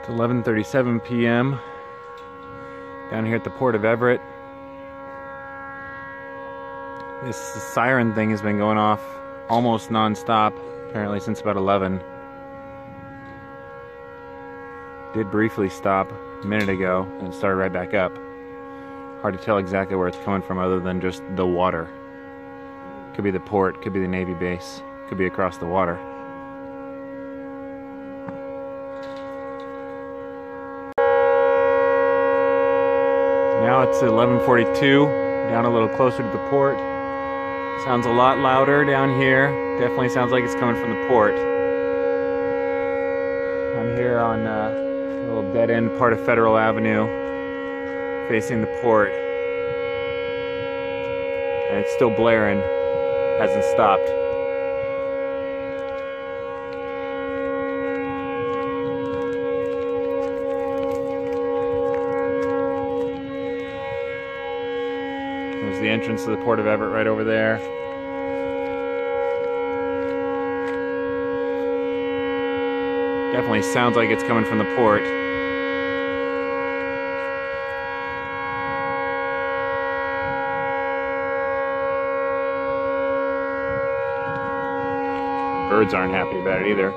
It's 11:37 p.m. down here at the Port of Everett. This siren thing has been going off almost non-stop, apparently since about 11. Did briefly stop a minute ago and it started right back up. Hard to tell exactly where it's coming from other than just the water. Could be the port, could be the Navy base, could be across the water. Now it's 11:42, down a little closer to the port. Sounds a lot louder down here. Definitely sounds like it's coming from the port. I'm here on a little dead-end part of Federal Avenue, facing the port. And it's still blaring, hasn't stopped. There's the entrance to the Port of Everett right over there. Definitely sounds like it's coming from the port. Birds aren't happy about it either.